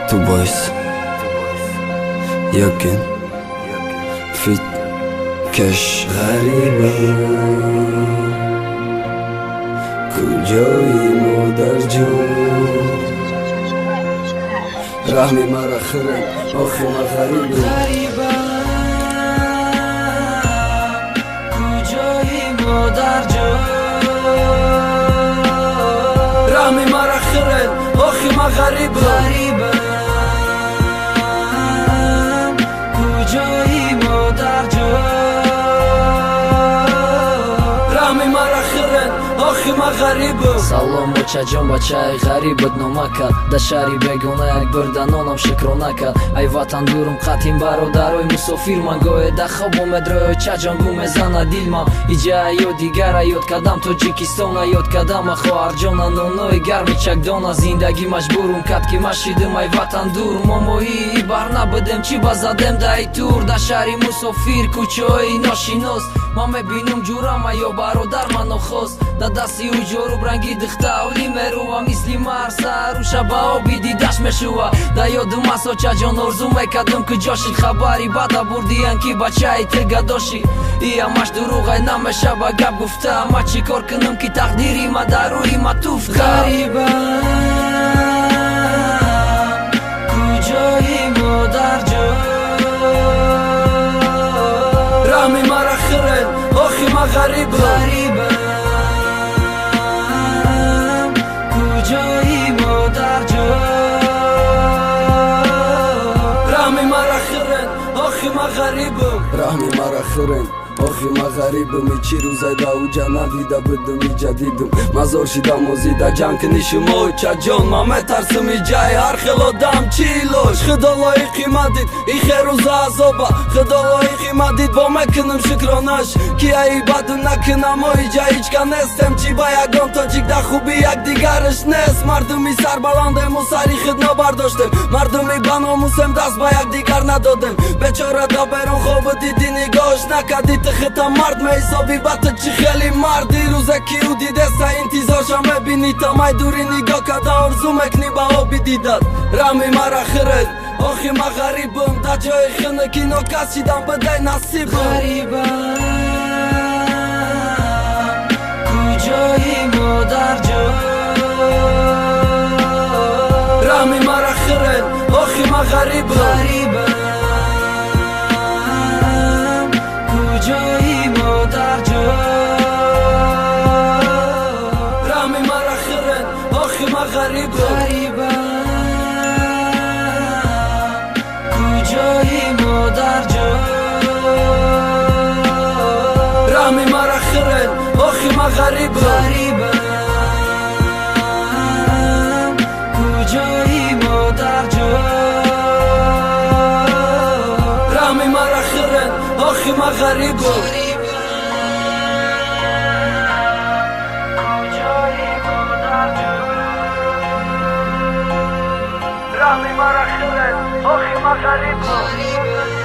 تو بايس يكن في كش غريبة کجایی مادر جون رحمی مرا خرن آخی ما غریبه کجایی مادر جون رحمی مرا خرن آخی ما غریبه کجایی مادر جون رحمی مرا خرن آخی ما غریبه سلام بچه بچه غریبت نمکد در شهری بگونه یک بردنانم شکر نکد ای وطن دورم قطیم برادرای مسافیر من گوه در خوابم ادرای چه جانگو میزنه دیل من ایجا یا دیگر یاد کدم تاجیکستان یاد کدم خواهر جان نانای گرمی چکدان زندگی مجبورم کد که مشیدم ای وطن دور مامایی بر نبودم چی بزدم در ای تور در شهری مسافیر کوچه‌ای ناشناس من میبینم جورم یا برادر من نخواست در دستی او جورو رنگی دخته اولی میروه مثلی مرسر و شبه آبی دیدش میشوه در یادم اصا چه جان ارزو میکدم که جاشی خبری بده بردین که بچه ای تگه داشی ای همش دروغه نمیشه با گپ گفته اما چی کار کنم که تقدیری ما در روی ما توفته غریبه کجایی مادر جون رحمی مرا خرن آخی ما غریبه کجایی مادر جون رحمی مرا خرن آخی ما غریبه رحمی مرا خرن آخی ما غریبه می چی روزه دا او جا ندیده بدم ای جدیدم مزار شیدم و زیده جنگ کنیشم او چه جان ما مترسم ای جای هر خلا دم چیلوش خدا لایقی مدید ای خیر روزه عذابه خدا لایقی مدید با مکنم شکرانش که ای بدم نکنم و ای جا هیچ که نستم چی با یکان تاجیک در خوبی یک دیگرش نست مردمی سر بلندم و سری خود نبرداشتم مردمی بناموسم دست با یک دیگر ندادم بچاره دا برون خواب دیدی نگاهش نکدی تختا مرد می حسابی بطه چی خیلی مردی روزه کی او دیده سه انتظارشم ببینی تا مای دوری نگاه کده ارزو مکنی با آبی دیدد رحمی مرا خرد آخی ما غریبم در جای خنه که ناکس شیدم بده نصیبم غریبه کجایی مادر جون رحمی مرا خرد آخی ما غریبم کجایی مادر جون رحمی مرا خرد آخی ما غریبه کجایی مادر جون رحمی مرا خرد آخی ما غریبه کجایی مادر جون رحمی مرا خرد آخی ما غریبه رحمی مرا خرد آخی ما غریبه